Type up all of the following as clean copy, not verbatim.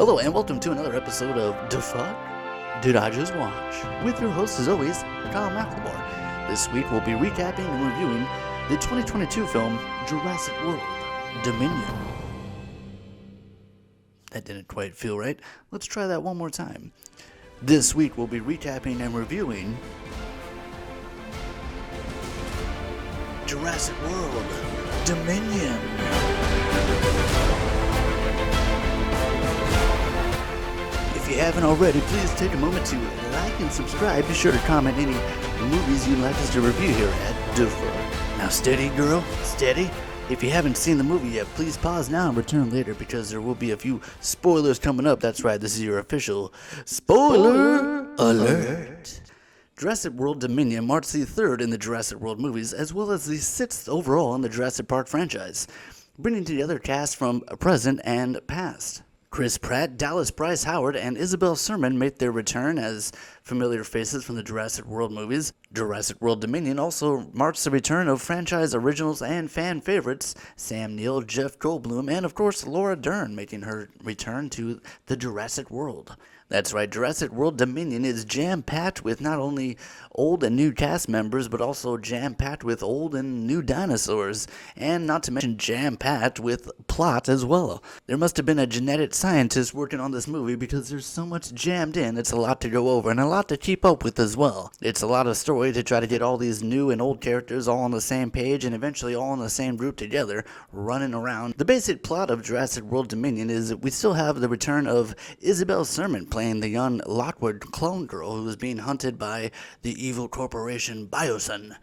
Hello and welcome to another episode of Dafuq Did I Just Watch? With your host as always, Colin McLemore. This week we'll be recapping and reviewing the 2022 film Jurassic World Dominion. That didn't quite feel right. Let's try that one more time. This week we'll be recapping and reviewing Jurassic World Dominion. If you haven't already, please take a moment to like and subscribe. Be sure to comment any movies you'd like us to review here at Dafuq. Now steady, girl, steady. If you haven't seen the movie yet, please pause now and return later because there will be a few spoilers coming up. That's right, this is your official spoiler alert. Jurassic World Dominion marks the third in the Jurassic World movies, as well as the sixth overall in the Jurassic Park franchise, bringing together cast from present and past. Chris Pratt, Dallas Bryce Howard, and Isabella Sermon make their return as familiar faces from the Jurassic World movies. Jurassic World Dominion also marks the return of franchise originals and fan favorites Sam Neill, Jeff Goldblum, and of course Laura Dern making her return to the Jurassic World. That's right, Jurassic World Dominion is jam-packed with not only old and new cast members, but also jam-packed with old and new dinosaurs, and not to mention jam-packed with plot as well. There must have been a genetic scientist working on this movie because there's so much jammed in. It's a lot to go over and a lot to keep up with as well. It's a lot of story to try to get all these new and old characters all on the same page and eventually all in the same group together, running around. The basic plot of Jurassic World Dominion is that we still have the return of Isabella Sermon playing the young Lockwood clone girl who is being hunted by the evil corporation Biosin.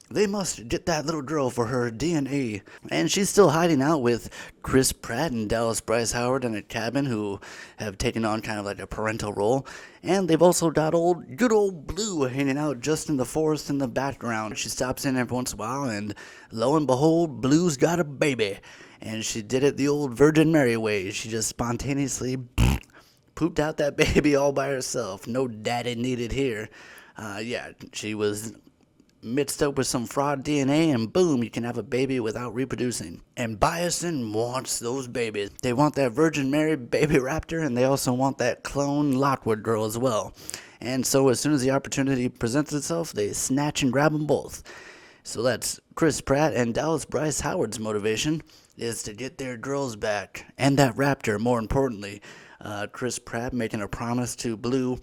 They must get that little girl for her DNA. And she's still hiding out with Chris Pratt and Dallas Bryce Howard in a cabin who have taken on kind of like a parental role. And they've also got good old Blue hanging out just in the forest in the background. She stops in every once in a while and lo and behold, Blue's got a baby. And she did it the old Virgin Mary way. She just spontaneously pooped out that baby all by herself. No daddy needed here. She was mixed up with some fraud DNA, and boom, you can have a baby without reproducing. And Biosin wants those babies. They want that Virgin Mary baby raptor, and they also want that clone Lockwood girl as well. And so as soon as the opportunity presents itself, they snatch and grab them both. So that's Chris Pratt and Dallas Bryce Howard's motivation, is to get their girls back, and that raptor, more importantly. Chris Pratt making a promise to Blue,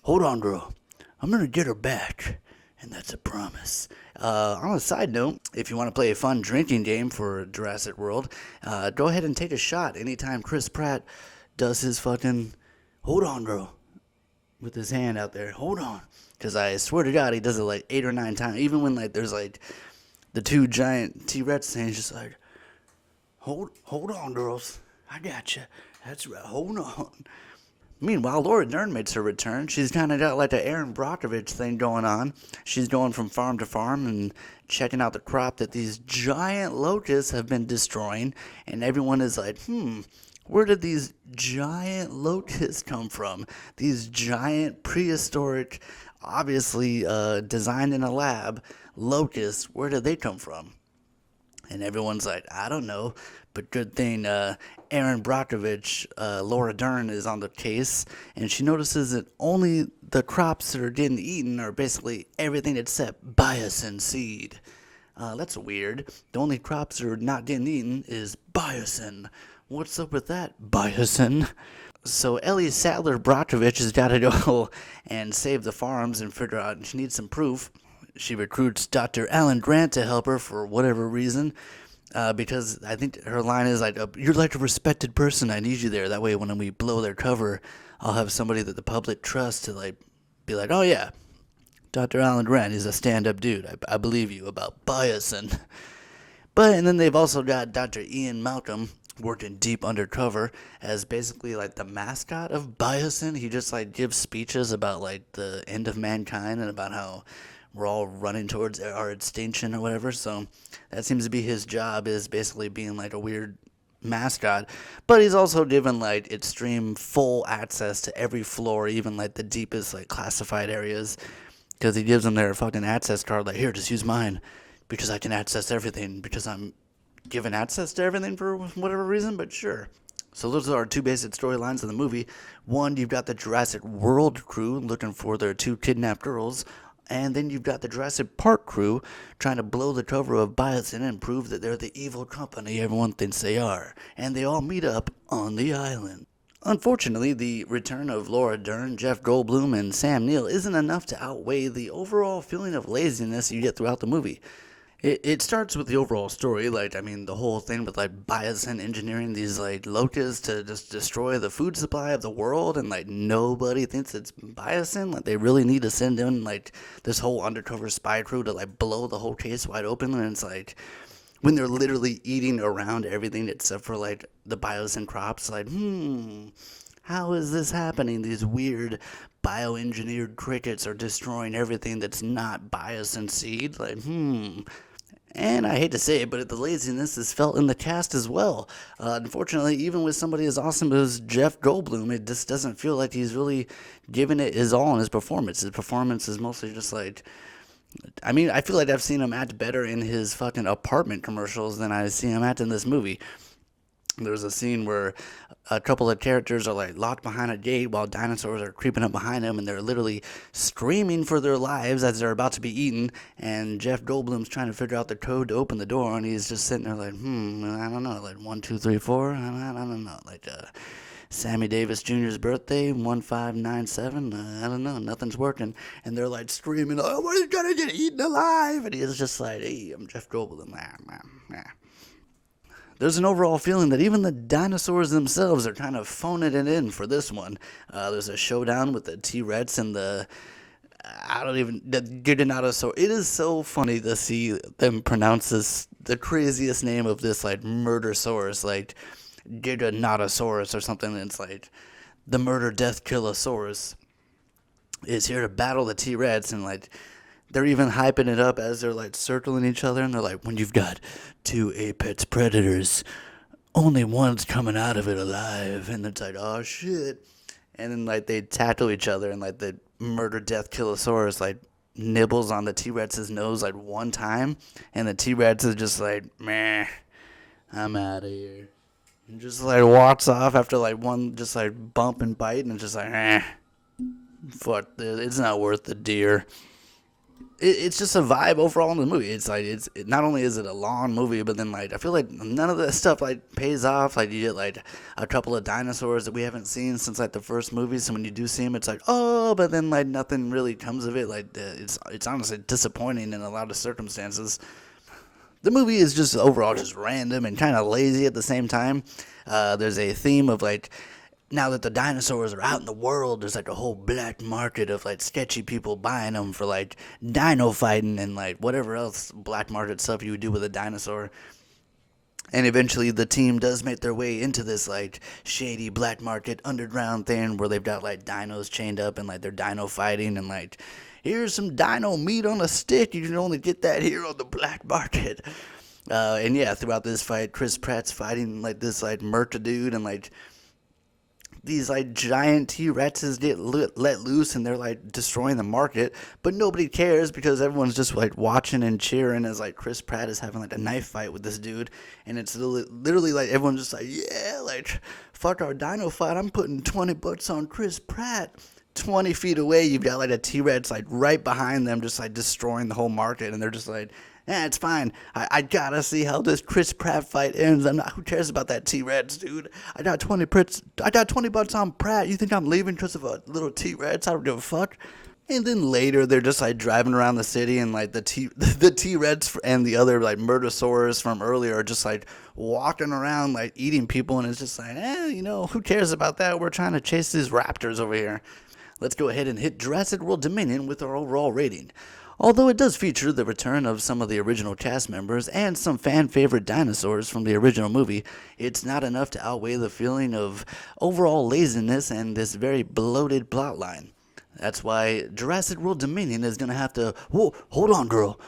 hold on girl, I'm gonna get her back, and that's a promise. On a side note, if you want to play a fun drinking game for Jurassic World, go ahead and take a shot anytime Chris Pratt does his fucking hold on girl with his hand out there, hold on, because I swear to God he does it like 8 or 9 times, even when like there's like the 2 giant T-Rex things, just like hold on girls, I got you. That's right, hold on. Meanwhile, Laura Dern makes her return. She's kind of got like an Aaron Brockovich thing going on. She's going from farm to farm and checking out the crop that these giant locusts have been destroying. And everyone is like, where did these giant locusts come from? These giant prehistoric, obviously designed in a lab, locusts, where did they come from? And everyone's like, I don't know, but good thing Aaron Brockovich, Laura Dern, is on the case, and she notices that only the crops that are getting eaten are basically everything except Biosin seed. That's weird. The only crops that are not getting eaten is Biosin. What's up with that, Biosin? So Ellie Sattler Brockovich has got to go and save the farms and figure out she needs some proof. She recruits Dr. Alan Grant to help her for whatever reason, because I think her line is like, you're like a respected person, I need you there. That way when we blow their cover, I'll have somebody that the public trusts to like be like, oh yeah, Dr. Alan Grant is a stand-up dude. I believe you about Biosin. And then they've also got Dr. Ian Malcolm working deep undercover as basically like the mascot of Biosin. He just like gives speeches about like the end of mankind and about how we're all running towards our extinction or whatever. So that seems to be his job, is basically being like a weird mascot. But he's also given like extreme full access to every floor, even like the deepest like classified areas, because he gives them their fucking access card, like, here, just use mine because I can access everything, because I'm given access to everything for whatever reason. But sure, So those are our two basic storylines of the movie. One, you've got the Jurassic World crew looking for their two kidnapped girls. And then you've got the Jurassic Park crew trying to blow the cover of Biosin and prove that they're the evil company everyone thinks they are. And they all meet up on the island. Unfortunately, the return of Laura Dern, Jeff Goldblum, and Sam Neill isn't enough to outweigh the overall feeling of laziness you get throughout the movie. It starts with the overall story, the whole thing with, Biosin engineering these, locusts to just destroy the food supply of the world, and, nobody thinks it's Biosin. They really need to send in, this whole undercover spy crew to, blow the whole case wide open, and it's, when they're literally eating around everything except for, the Biosin crops, how is this happening? These weird bioengineered crickets are destroying everything that's not Biosin seed, And I hate to say it, but the laziness is felt in the cast as well. Unfortunately, even with somebody as awesome as Jeff Goldblum, it just doesn't feel like he's really giving it his all in his performance. His performance is mostly just I feel like I've seen him act better in his fucking apartment commercials than I see him act in this movie. There's a scene where a couple of characters are locked behind a gate while dinosaurs are creeping up behind them, and they're literally screaming for their lives as they're about to be eaten. And Jeff Goldblum's trying to figure out the code to open the door, and he's just sitting there I don't know, 1, 2, 3, 4, I don't know, Sammy Davis Jr.'s birthday, 1597, I don't know, nothing's working. And they're screaming, oh, we're gonna get eaten alive, and he's just hey, I'm Jeff Goldblum, There's an overall feeling that even the dinosaurs themselves are kind of phoning it in for this one. There's a showdown with the T-Rex and the Giganotosaurus. It is so funny to see them pronounce the craziest name of this, Murdersaurus, Giganotosaurus or something. It's the Murder Death Killosaurus is here to battle the T-Rex, and they're even hyping it up as they're circling each other, and they're when you've got two apex predators, only one's coming out of it alive, and it's oh shit, and then they tackle each other, and the Murder Death Killosaurus nibbles on the T-Rex's nose one time, and the T-Rex is just meh, I'm out of here, and just walks off after one just bump and bite, and it's just fuck this, it's not worth the deer. It's just a vibe overall in the movie. It's not only is it a long movie, but then I feel none of that stuff pays off. You get a couple of dinosaurs that we haven't seen since the first movie. So when you do see them, it's oh, but then nothing really comes of it. It's honestly disappointing in a lot of circumstances. The movie is just overall just random and kind of lazy at the same time. There's a theme of now that the dinosaurs are out in the world, there's a whole black market of sketchy people buying them for dino fighting and whatever else black market stuff you would do with a dinosaur. And eventually the team does make their way into this shady black market underground thing where they've got dinos chained up and they're dino fighting, and here's some dino meat on a stick. You can only get that here on the black market. And yeah, throughout this fight, Chris Pratt's fighting this Murta dude, and these giant T-Rexes get let loose, and they're destroying the market, but nobody cares because everyone's just watching and cheering as Chris Pratt is having a knife fight with this dude, and it's literally everyone's just yeah, fuck our dino fight, I'm putting $20 on Chris Pratt. 20 feet away, you've got a T-Rex right behind them, just destroying the whole market, and they're just it's fine. I gotta see how this Chris Pratt fight ends. Who cares about that T-Rex, dude? I got $20 on Pratt. You think I'm leaving because of a little T-Rex? I don't give a fuck. And then later, they're just driving around the city, and the T-Rex and the other Murdersaurus from earlier are just walking around eating people, and it's just who cares about that? We're trying to chase these raptors over here. Let's go ahead and hit Jurassic World Dominion with our overall rating. Although it does feature the return of some of the original cast members and some fan-favorite dinosaurs from the original movie, it's not enough to outweigh the feeling of overall laziness and this very bloated plotline. That's why Jurassic World Dominion is going to have to... Whoa, hold on, girl.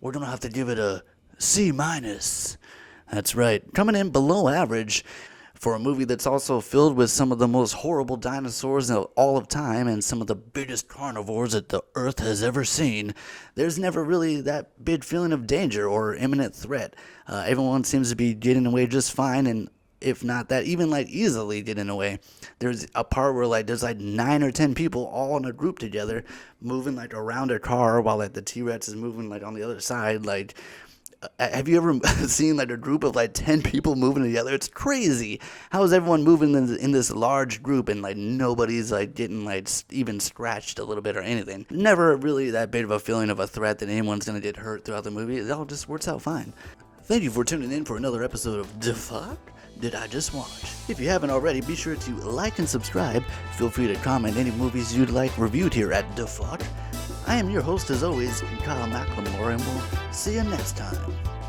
We're going to have to give it a C-. That's right, coming in below average for a movie that's also filled with some of the most horrible dinosaurs of all of time and some of the biggest carnivores that the earth has ever seen. There's never really that big feeling of danger or imminent threat. Everyone seems to be getting away just fine, and if not that, even like easily getting away. There's a part where like there's like 9 or 10 people all in a group together, moving like around a car while like the T-Rex is moving like on the other side. Like, have you ever seen like a group of like 10 people moving together? It's crazy. How is everyone moving in this large group and like nobody's like getting like even scratched a little bit or anything? Never really that big of a feeling of a threat that anyone's gonna get hurt throughout the movie. It all just works out fine. Thank you for tuning in for another episode of Dafuq Did I Just Watch? If you haven't already, be sure to like and subscribe. Feel free to comment any movies you'd like reviewed here at Dafuq. I am your host as always, Colin McLemore, and we'll see you next time.